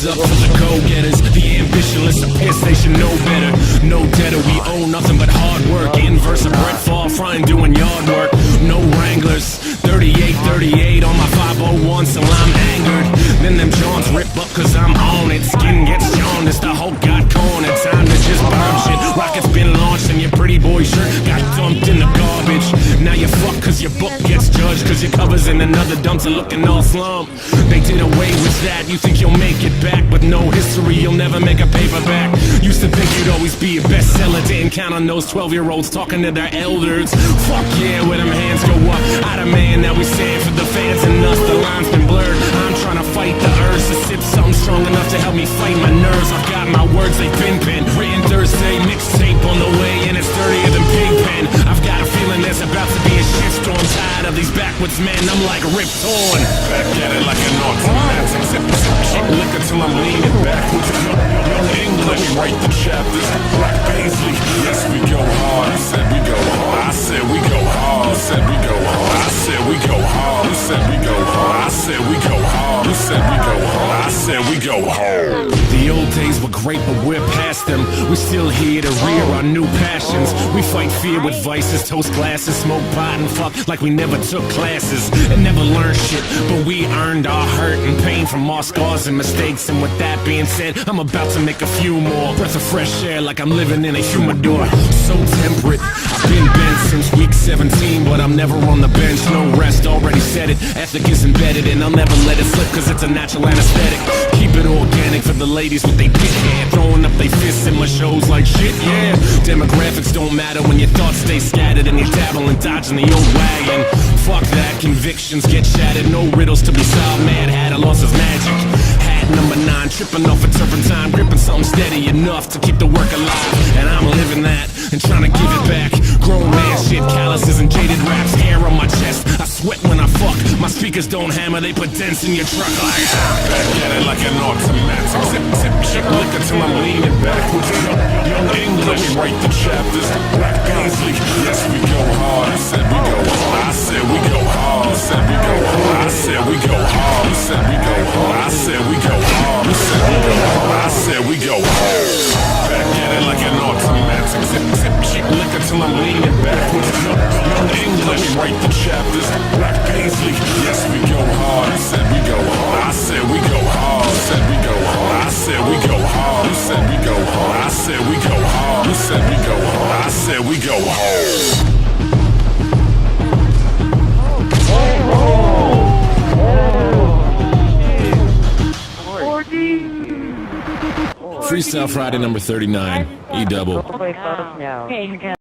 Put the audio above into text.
up for the go-getters, the ambitionless, the pissed, they should know better. No debtor, we owe nothing but hard work. Inverse of Brett Favre, frying doing yard work. No Wranglers, 38 on my 501 till I'm angered. Then them Johns rip up cause I'm on it. Skin gets jaundiced, the Hulk got cornered. Time to just bomb shit. Rocket's been launched and your pretty boy shirt got dumped in the garbage. Now you fuck cause your book gets judged, cause your cover's in another dumpster looking all slump. They did away with that, you think you'll make it back, but no history, you'll never make a paperback. Used to think you'd always be a bestseller, didn't count on those 12-year-olds talking to their elders. Fuck yeah, where them hands go up, out of man, now we stand for the fans and us, the line's been blurred. I'm trying to fight the urge to sip something strong enough to help me fight my nerves. I've got my words, they've been penned, written Thursday, mixtape on the way, and it's dirtier than Pigpen. I've got a feeling there's about to be a shitstorm, tired of these backwards men, I'm like Rip Torn. Back at it like an automatic, sip liquor till I'm leaning backwards. Young English, we write the chapters. Black Paisley, yes we go hard. I said we go hard. I said we go hard. I said we go hard. I said we go hard. I said we go hard. I said we go hard. I said we go hard. I said we go hard. The old days were great, but we're past them. We're still here to rear our new passions. We fight fear with vices, toast glasses, smoke pot and fuck like we never took classes and never learned shit, but we earned our hurt and pain from our scars and mistakes. And with that being said, I'm about to make a few more. Breath of fresh air like I'm living in a humidor. So temperate, I've been bent since week 17, but I'm never on the bench. No rest, already said it. Ethic is embedded and I'll never let it slip, cause it's a natural anesthetic. Keep it organic for the ladies with they dick hair, throwing up they fists in my shows like shit, yeah. Demographics don't matter when your thoughts stay scattered and you dabble and dodging the old wagon. Fuck that, convictions get shattered, no riddles to be solved. Mad Hatter lost his magic. Hat number 9, tripping off a turpentine, gripping something steady enough to keep the work alive. And I'm living that and trying to give it back. Grown man shit, calluses and jaded raps, hair on my chest. I sweat when I fuck. My speakers don't hammer, they put dents in your truck like back at it like an automatic. Sip shit liquor till I'm leaning backwards. Young English, we write the chapters. Black Paisley, yes we go hard. I said we go hard. I said we go hard. I said we go hard. I said we go hard. I said we go hard. I said we go hard. I said we go hard. I said we go hard. Back at it like an automatic. Sip shit liquor till I'm leaning backwards. Young English, we write the chapters. Black Paisley, yes we go hard. I said we go hard. I said we go hard. I said we go hard. I said we go hard. I said we go hard. I said we go hard. I said we go hard. I said we go hard. Freestyle Friday number 39, E-double. Wow.